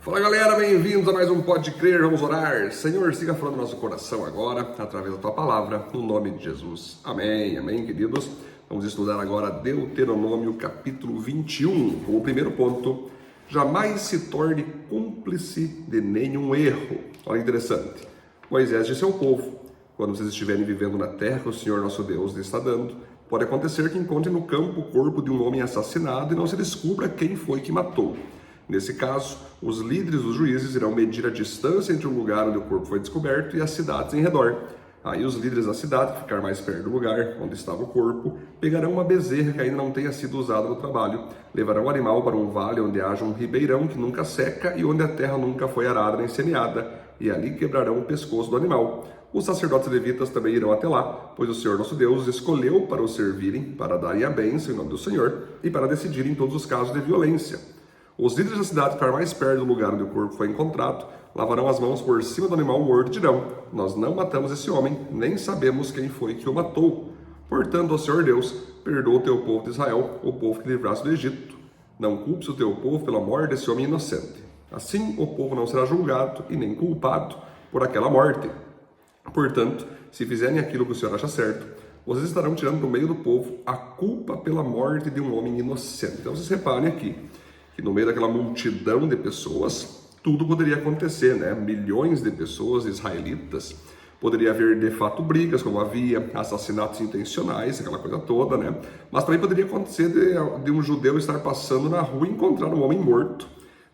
Fala galera, bem-vindos a mais um Pode Crer, vamos orar. Senhor, siga falando no nosso coração agora, através da Tua Palavra, no nome de Jesus. Amém, amém, queridos. Vamos estudar agora Deuteronômio capítulo 21, como primeiro ponto. Jamais se torne cúmplice de nenhum erro. Olha que interessante. Moisés disse ao povo: quando vocês estiverem vivendo na terra que o Senhor nosso Deus lhes está dando, pode acontecer que encontrem no campo o corpo de um homem assassinado e não se descubra quem foi que matou. Nesse caso, os líderes dos juízes irão medir a distância entre o lugar onde o corpo foi descoberto e as cidades em redor. Aí os líderes da cidade, que ficar mais perto do lugar onde estava o corpo, pegarão uma bezerra que ainda não tenha sido usada no trabalho, levarão o animal para um vale onde haja um ribeirão que nunca seca e onde a terra nunca foi arada nem semeada, e ali quebrarão o pescoço do animal. Os sacerdotes levitas também irão até lá, pois o Senhor nosso Deus escolheu para os servirem, para darem a bênção em nome do Senhor e para decidirem todos os casos de violência. Os líderes da cidade que ficar mais perto do lugar onde o corpo foi encontrado, lavarão as mãos por cima do animal morto e dirão: nós não matamos esse homem, nem sabemos quem foi que o matou. Portanto, ó Senhor Deus, perdoa o teu povo de Israel, o povo que livraste do Egito. Não culpes o teu povo pela morte desse homem inocente. Assim, o povo não será julgado e nem culpado por aquela morte. Portanto, se fizerem aquilo que o Senhor acha certo, vocês estarão tirando do meio do povo a culpa pela morte de um homem inocente. Então, vocês reparem aqui que no meio daquela multidão de pessoas, tudo poderia acontecer, né? Milhões de pessoas israelitas, poderia haver de fato brigas, como havia, assassinatos intencionais, aquela coisa toda, né? Mas também poderia acontecer de um judeu estar passando na rua e encontrar um homem morto,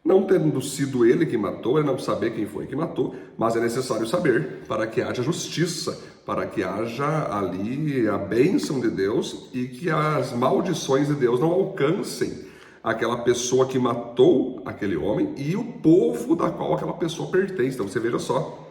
não tendo sido ele que matou, ele não saber quem foi que matou, mas é necessário saber para que haja justiça, para que haja ali a bênção de Deus e que as maldições de Deus não alcancem aquela pessoa que matou aquele homem e o povo da qual aquela pessoa pertence. Então você veja só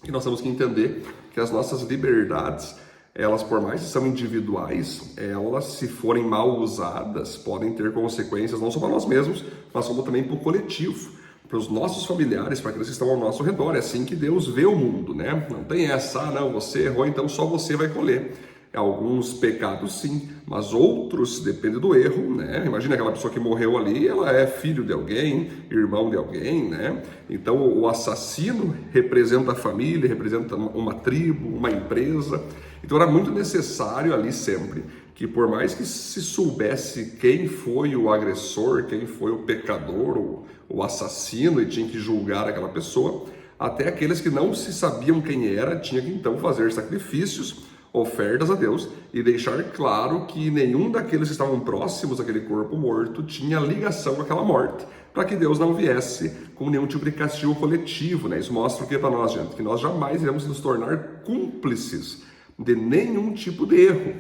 que nós temos que entender que as nossas liberdades, elas por mais que são individuais, elas se forem mal usadas, podem ter consequências não só para nós mesmos, mas como também para o coletivo, para os nossos familiares, para aqueles que estão ao nosso redor. É assim que Deus vê o mundo, né? Não tem essa, não, você errou, então só você vai colher. Alguns pecados sim, mas outros depende do erro, né? Imagina aquela pessoa que morreu ali, ela é filho de alguém, irmão de alguém, né? Então o assassino representa a família, representa uma tribo, uma empresa. Então era muito necessário ali sempre que, por mais que se soubesse quem foi o agressor, quem foi o pecador, o assassino, e tinha que julgar aquela pessoa, até aqueles que não se sabiam quem era, tinha que então fazer sacrifícios, ofertas a Deus e deixar claro que nenhum daqueles que estavam próximos àquele corpo morto tinha ligação com aquela morte, para que Deus não viesse com nenhum tipo de castigo coletivo, né? Isso mostra o que para nós, gente? Que nós jamais iremos nos tornar cúmplices de nenhum tipo de erro.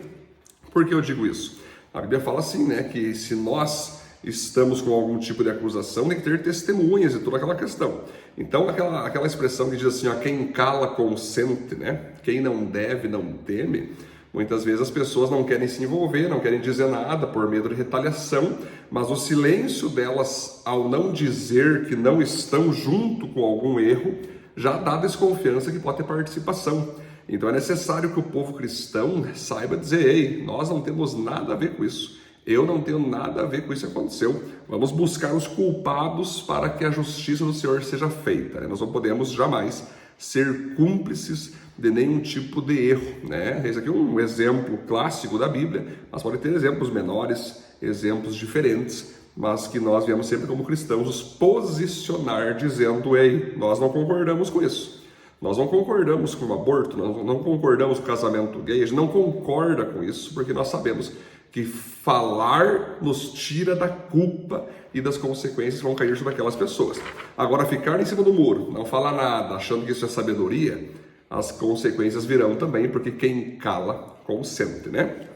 Por que eu digo isso? A Bíblia fala assim, né? Que se nós estamos com algum tipo de acusação, tem que ter testemunhas e toda aquela questão. Então, aquela expressão que diz assim, ó, quem cala consente, né? Quem não deve não teme. Muitas vezes as pessoas não querem se envolver, não querem dizer nada por medo de retaliação, mas o silêncio delas ao não dizer que não estão junto com algum erro, já dá desconfiança que pode ter participação. Então é necessário que o povo cristão saiba dizer: ei, nós não temos nada a ver com isso. Eu não tenho nada a ver com isso que aconteceu. Vamos buscar os culpados para que a justiça do Senhor seja feita. Nós não podemos jamais ser cúmplices de nenhum tipo de erro, né? Esse aqui é um exemplo clássico da Bíblia, mas pode ter exemplos menores, exemplos diferentes, mas que nós viemos sempre como cristãos nos posicionar dizendo: ei, nós não concordamos com isso. Nós não concordamos com o aborto, nós não concordamos com o casamento gay, a gente não concorda com isso, porque nós sabemos que falar nos tira da culpa e das consequências que vão cair sobre aquelas pessoas. Agora, ficar em cima do muro, não falar nada, achando que isso é sabedoria, as consequências virão também, porque quem cala, consente, né?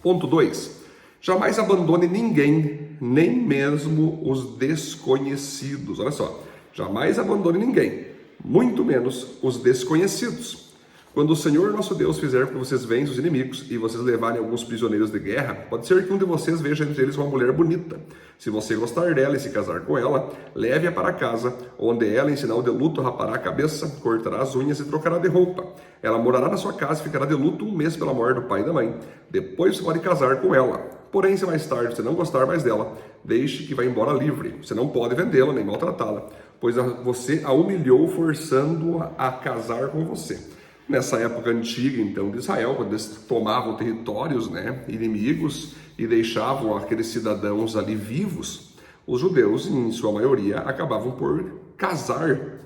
Ponto 2. Jamais abandone ninguém, nem mesmo os desconhecidos. Olha só, jamais abandone ninguém, muito menos os desconhecidos. Quando o Senhor nosso Deus fizer com que vocês vençam os inimigos e vocês levarem alguns prisioneiros de guerra, pode ser que um de vocês veja entre eles uma mulher bonita. Se você gostar dela e se casar com ela, leve-a para casa, onde ela, em sinal de luto, rapará a cabeça, cortará as unhas e trocará de roupa. Ela morará na sua casa e ficará de luto 1 mês pela morte do pai e da mãe. Depois você pode casar com ela. Porém, se mais tarde você não gostar mais dela, deixe que vá embora livre. Você não pode vendê-la nem maltratá-la. pois você a humilhou forçando-a a casar com você. Nessa época antiga, então, de Israel, quando eles tomavam territórios, né, inimigos e deixavam aqueles cidadãos ali vivos, os judeus, em sua maioria, acabavam por casar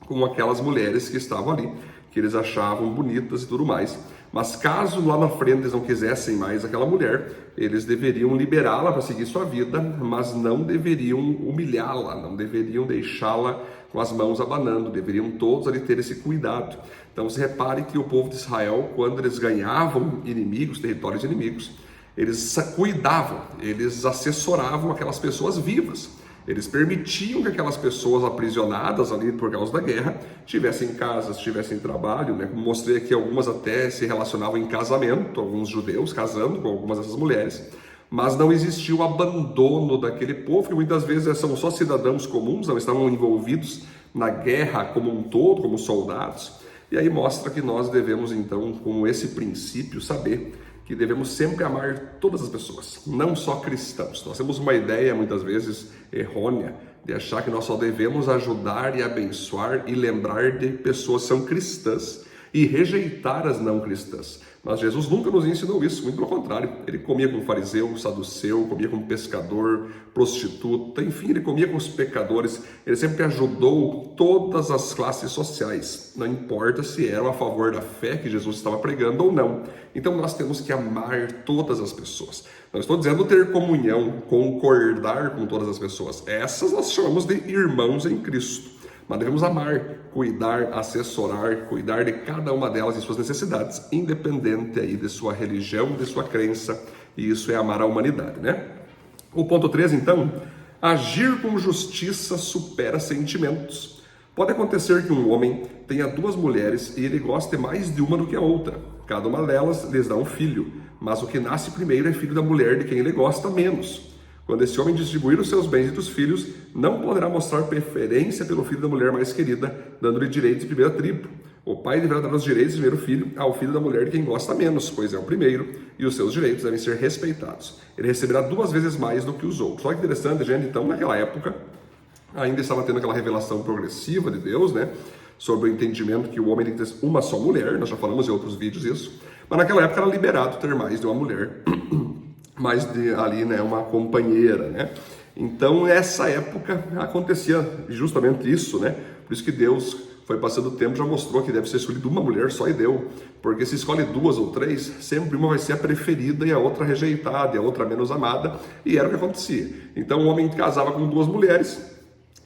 com aquelas mulheres que estavam ali, que eles achavam bonitas e tudo mais. Mas caso lá na frente eles não quisessem mais aquela mulher, eles deveriam liberá-la para seguir sua vida, mas não deveriam humilhá-la, não deveriam deixá-la com as mãos abanando, deveriam todos ali ter esse cuidado. Então você repare que o povo de Israel, quando eles ganhavam inimigos, territórios inimigos, eles cuidavam, eles assessoravam aquelas pessoas vivas. Eles permitiam que aquelas pessoas aprisionadas ali por causa da guerra tivessem casas, tivessem trabalho, né? Como mostrei aqui, algumas até se relacionavam em casamento, alguns judeus casando com algumas dessas mulheres, mas não existia o abandono daquele povo, que muitas vezes são só cidadãos comuns, não estavam envolvidos na guerra como um todo, como soldados. E aí mostra que nós devemos então, com esse princípio, saber que devemos sempre amar todas as pessoas, não só cristãos. Nós temos uma ideia, muitas vezes, errônea, de achar que nós só devemos ajudar e abençoar e lembrar de pessoas que são cristãs e rejeitar as não cristãs. Mas Jesus nunca nos ensinou isso, muito pelo contrário. Ele comia com fariseu, saduceu, comia com pescador, prostituta, enfim, ele comia com os pecadores. Ele sempre ajudou todas as classes sociais, não importa se eram a favor da fé que Jesus estava pregando ou não. Então nós temos que amar todas as pessoas. Não estou dizendo ter comunhão, concordar com todas as pessoas. Essas nós chamamos de irmãos em Cristo. Mas devemos amar, cuidar, assessorar, cuidar de cada uma delas e suas necessidades, independente aí de sua religião, de sua crença, e isso é amar a humanidade, né? O ponto 3, então, agir com justiça supera sentimentos. Pode acontecer que um homem tenha 2 mulheres e ele goste mais de uma do que a outra. Cada uma delas lhes dá um filho, mas o que nasce primeiro é filho da mulher de quem ele gosta menos. Quando esse homem distribuir os seus bens entre os filhos, não poderá mostrar preferência pelo filho da mulher mais querida, dando-lhe direitos de primeira tribo. O pai deverá dar os direitos de primeiro filho ao filho da mulher de quem gosta menos, pois é o primeiro, e os seus direitos devem ser respeitados. Ele receberá 2 vezes mais do que os outros. Olha que interessante, gente. Então, naquela época, ainda estava tendo aquela revelação progressiva de Deus, né? Sobre o entendimento que o homem tem que ter uma só mulher. Nós já falamos em outros vídeos isso. Mas naquela época era liberado ter mais de uma mulher. Mais de ali, né, uma companheira, né? Então, nessa época acontecia justamente isso, né? Por isso que Deus foi passando o tempo, já mostrou que deve ser escolhido uma mulher só e deu. Porque se escolhe 2 ou 3, sempre uma vai ser a preferida e a outra rejeitada, e a outra menos amada, e era o que acontecia. Então, o homem casava com 2 mulheres,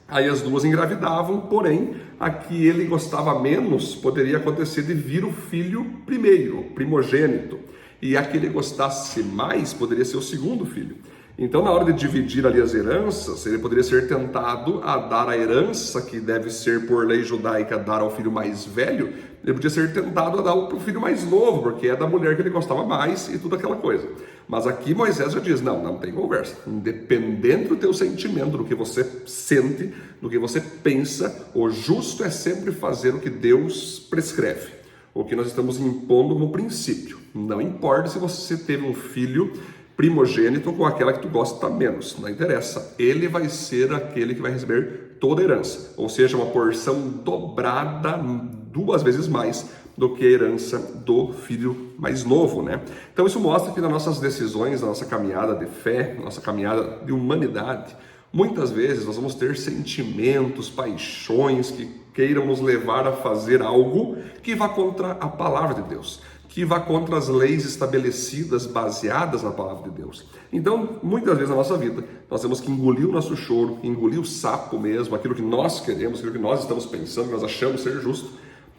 aí as 2 engravidavam, porém, a que ele gostava menos poderia acontecer de vir o filho primeiro, primogênito. E a que ele gostasse mais poderia ser o segundo filho. Então, na hora de dividir ali as heranças, ele poderia ser tentado a dar a herança que deve ser, por lei judaica, dar ao filho mais velho. Ele podia ser tentado a dar para o filho mais novo, porque é da mulher que ele gostava mais e tudo aquela coisa. Mas aqui Moisés já diz, não tem conversa. Independente do teu sentimento, do que você sente, do que você pensa, o justo é sempre fazer o que Deus prescreve. O que nós estamos impondo como princípio. Não importa se você teve um filho primogênito com aquela que tu gosta menos, não interessa. Ele vai ser aquele que vai receber toda a herança, ou seja, uma porção dobrada 2 vezes mais do que a herança do filho mais novo, né? Então isso mostra que nas nossas decisões, na nossa caminhada de fé, nossa caminhada de humanidade, muitas vezes nós vamos ter sentimentos, paixões que queiram nos levar a fazer algo que vá contra a palavra de Deus, que vá contra as leis estabelecidas, baseadas na palavra de Deus. Então, muitas vezes na nossa vida, nós temos que engolir o nosso choro, engolir o sapo mesmo, aquilo que nós queremos, aquilo que nós estamos pensando, que nós achamos ser justo,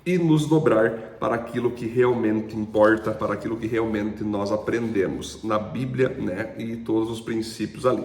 e nos dobrar para aquilo que realmente importa, para aquilo que realmente nós aprendemos na Bíblia, né, e todos os princípios ali.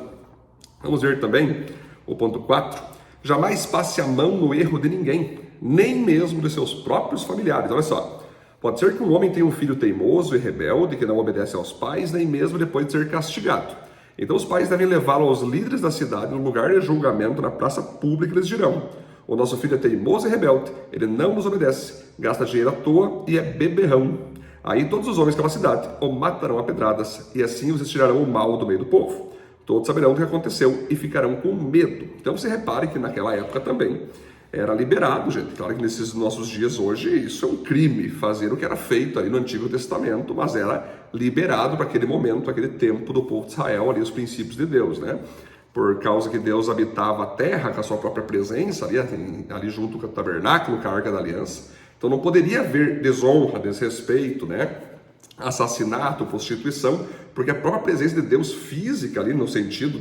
Vamos ver também o ponto 4. Jamais passe a mão no erro de ninguém, nem mesmo de seus próprios familiares. Olha só, pode ser que um homem tenha um filho teimoso e rebelde, que não obedece aos pais, nem mesmo depois de ser castigado. Então os pais devem levá-lo aos líderes da cidade, no lugar de julgamento, na praça pública, eles dirão: o nosso filho é teimoso e rebelde, ele não nos obedece, gasta dinheiro à toa e é beberrão. Aí todos os homens daquela cidade o matarão a pedradas, e assim os estirarão o mal do meio do povo. todos saberão o que aconteceu e ficarão com medo. Então você repare que naquela época também era liberado, gente. Claro que nesses nossos dias hoje isso é um crime, fazer o que era feito ali no Antigo Testamento, mas era liberado para aquele momento, aquele tempo do povo de Israel, ali os princípios de Deus, né? Por causa que Deus habitava a terra com a sua própria presença, ali junto com o tabernáculo, com a Arca da Aliança. Então não poderia haver desonra, desrespeito, né? Assassinato, prostituição, porque a própria presença de Deus física ali, no sentido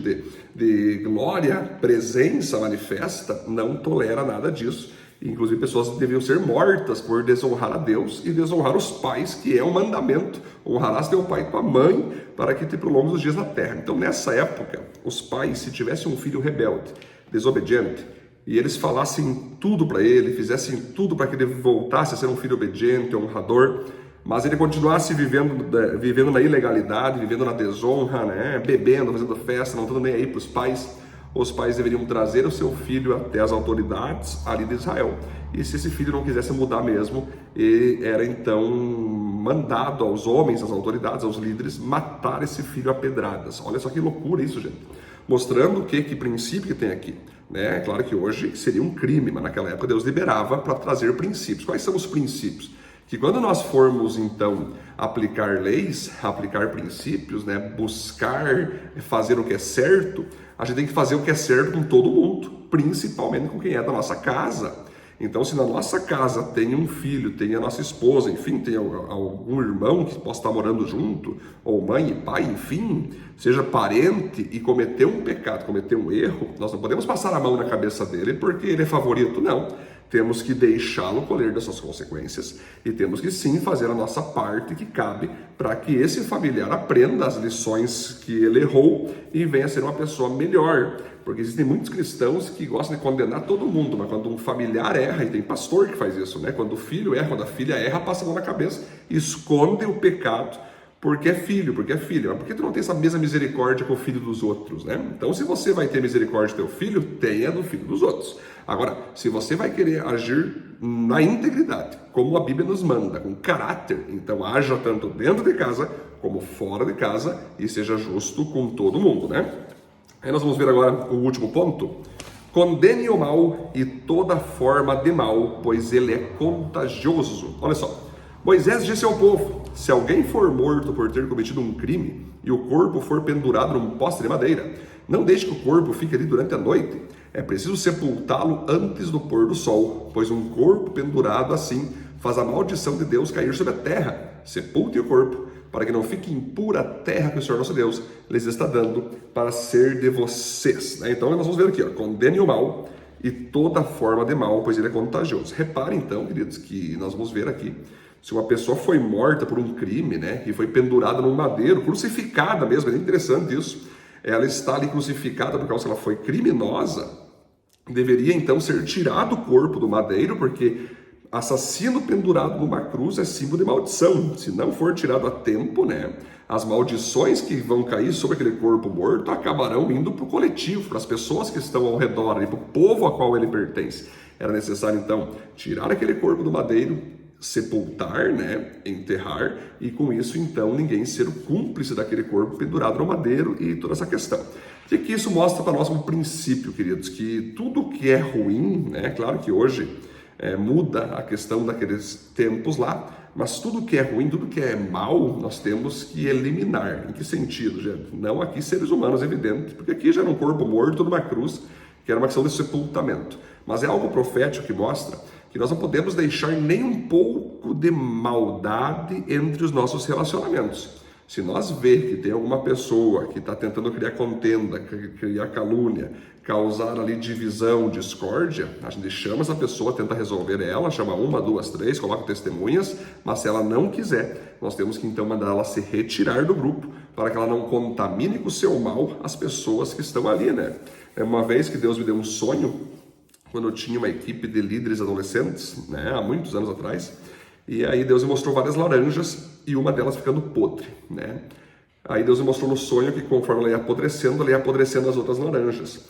de glória, presença manifesta, não tolera nada disso. Inclusive pessoas deviam ser mortas por desonrar a Deus e desonrar os pais, que é um mandamento: honrarás teu pai e tua mãe para que te prolongues os dias na terra. Então nessa época, os pais, se tivessem um filho rebelde, desobediente, e eles falassem tudo para ele, fizessem tudo para que ele voltasse a ser um filho obediente, honrador, mas ele continuasse vivendo na ilegalidade, vivendo na desonra, né? Bebendo, fazendo festa, não estando nem aí para os pais, os pais deveriam trazer o seu filho até as autoridades ali de Israel. E se esse filho não quisesse mudar mesmo, ele era então mandado aos homens, às autoridades, aos líderes, matar esse filho a pedradas. Olha só que loucura isso, gente. Mostrando que princípio que tem aqui, né? É claro que hoje seria um crime, mas naquela época Deus liberava para trazer princípios. Quais são os princípios? Que quando nós formos então aplicar leis, aplicar princípios, né, buscar fazer o que é certo, a gente tem que fazer o que é certo com todo mundo, principalmente com quem é da nossa casa. Então, se na nossa casa tem um filho, tem a nossa esposa, enfim, tem algum irmão que possa estar morando junto, ou mãe e pai, enfim, seja parente e cometeu um pecado, cometeu um erro, nós não podemos passar a mão na cabeça dele porque ele é favorito, não. Temos que deixá-lo colher dessas consequências e temos que sim fazer a nossa parte que cabe para que esse familiar aprenda as lições que ele errou e venha a ser uma pessoa melhor. Porque existem muitos cristãos que gostam de condenar todo mundo, mas quando um familiar erra, e tem pastor que faz isso, né? Quando o filho erra, quando a filha erra, passa a mão na cabeça e esconde o pecado porque é filho, porque é filha. Mas por que tu não tem essa mesma misericórdia com o filho dos outros, né? Então, se você vai ter misericórdia do teu filho, tenha do filho dos outros. Agora, se você vai querer agir na integridade, como a Bíblia nos manda, com caráter, então haja tanto dentro de casa como fora de casa e seja justo com todo mundo, né? Aí nós vamos ver agora o último ponto. Condene o mal e toda forma de mal, pois ele é contagioso. Olha só. Moisés disse ao povo: se alguém for morto por ter cometido um crime e o corpo for pendurado num poste de madeira, não deixe que o corpo fique ali durante a noite. É preciso sepultá-lo antes do pôr do sol, pois um corpo pendurado assim faz a maldição de Deus cair sobre a terra. Sepulte o corpo, para que não fique impura a terra que o Senhor nosso Deus lhes está dando para ser de vocês. Então nós vamos ver aqui, ó, condene o mal e toda forma de mal, pois ele é contagioso. Repare então, queridos, que nós vamos ver aqui, se uma pessoa foi morta por um crime, né, que foi pendurada num madeiro, crucificada mesmo, é interessante isso, ela está ali crucificada por causa que ela foi criminosa, deveria então ser tirado o corpo do madeiro, porque assassino pendurado numa cruz é símbolo de maldição. Se não for tirado a tempo, né, as maldições que vão cair sobre aquele corpo morto acabarão indo para o coletivo, para as pessoas que estão ao redor, para o povo a qual ele pertence. Era necessário então tirar aquele corpo do madeiro, sepultar, né, enterrar, e com isso então ninguém ser o cúmplice daquele corpo pendurado no madeiro e toda essa questão. O que isso mostra para nós como princípio, queridos? Que tudo que é ruim, né, claro que hoje muda a questão daqueles tempos lá, mas tudo que é ruim, tudo que é mal, nós temos que eliminar. Em que sentido, gente? Não aqui seres humanos, evidente, porque aqui já era um corpo morto numa cruz, que era uma questão de sepultamento, mas é algo profético que mostra que nós não podemos deixar nem um pouco de maldade entre os nossos relacionamentos. Se nós ver que tem alguma pessoa que está tentando criar contenda, criar calúnia, causar ali divisão, discórdia, a gente chama essa pessoa, tenta resolver ela, chama uma, duas, três, coloca testemunhas, mas se ela não quiser, nós temos que então mandar ela se retirar do grupo, para que ela não contamine com o seu mal as pessoas que estão ali, né? Uma vez que Deus me deu um sonho, quando eu tinha uma equipe de líderes adolescentes, né, há muitos anos atrás, e aí Deus me mostrou várias laranjas e uma delas ficando podre, né? Aí Deus me mostrou no sonho que conforme ela ia apodrecendo as outras laranjas.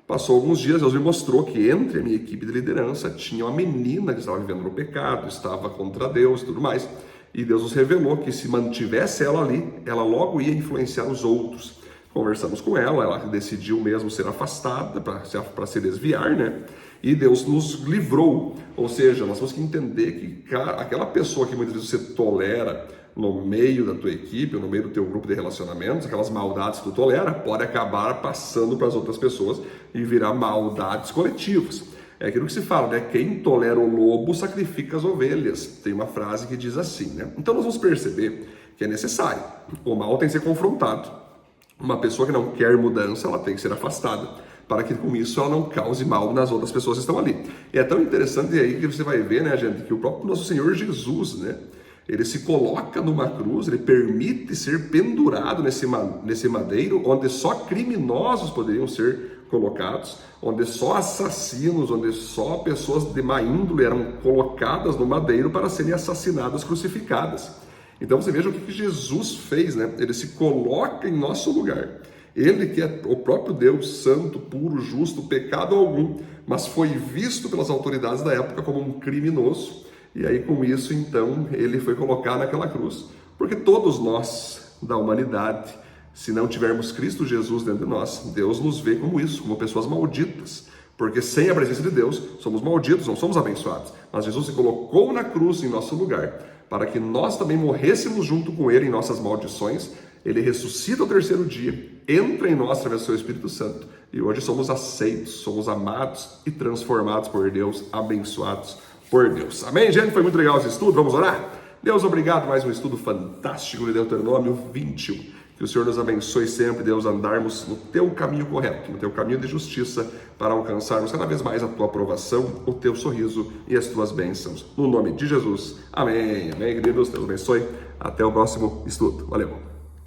Passou alguns dias, Deus me mostrou que entre a minha equipe de liderança tinha uma menina que estava vivendo no pecado, estava contra Deus e tudo mais. E Deus nos revelou que se mantivesse ela ali, ela logo ia influenciar os outros. Conversamos com ela decidiu mesmo ser afastada para se desviar, né? E Deus nos livrou. Ou seja, nós temos que entender que aquela pessoa que muitas vezes você tolera no meio da tua equipe, ou no meio do teu grupo de relacionamentos, aquelas maldades que tu tolera, pode acabar passando para as outras pessoas e virar maldades coletivas. É aquilo que se fala, né? Quem tolera o lobo sacrifica as ovelhas. Tem uma frase que diz assim, né? Então nós vamos perceber que é necessário. O mal tem que ser confrontado. Uma pessoa que não quer mudança, ela tem que ser afastada, para que com isso ela não cause mal nas outras pessoas que estão ali. E é tão interessante aí que você vai ver, né, gente, que o próprio nosso Senhor Jesus, né? Ele se coloca numa cruz, ele permite ser pendurado nesse madeiro, onde só criminosos poderiam ser colocados, onde só assassinos, onde só pessoas de má índole eram colocadas no madeiro para serem assassinadas, crucificadas. Então você veja o que Jesus fez, né? Ele se coloca em nosso lugar. Ele que é o próprio Deus, santo, puro, justo, pecado algum, mas foi visto pelas autoridades da época como um criminoso. E aí com isso, então, ele foi colocado naquela cruz. Porque todos nós da humanidade, se não tivermos Cristo Jesus dentro de nós, Deus nos vê como isso, como pessoas malditas. Porque sem a presença de Deus, somos malditos, não somos abençoados. Mas Jesus se colocou na cruz em nosso lugar, para que nós também morrêssemos junto com Ele em nossas maldições. Ele ressuscita ao terceiro dia, entra em nós através do seu Espírito Santo. E hoje somos aceitos, somos amados e transformados por Deus, abençoados por Deus. Amém, gente? Foi muito legal esse estudo. Vamos orar? Deus, obrigado. Mais um estudo fantástico de Deuteronômio 21. Que o Senhor nos abençoe sempre, Deus, andarmos no teu caminho correto, no teu caminho de justiça, para alcançarmos cada vez mais a tua aprovação, o teu sorriso e as tuas bênçãos. No nome de Jesus. Amém. Amém, queridos. Deus abençoe. Até o próximo estudo. Valeu.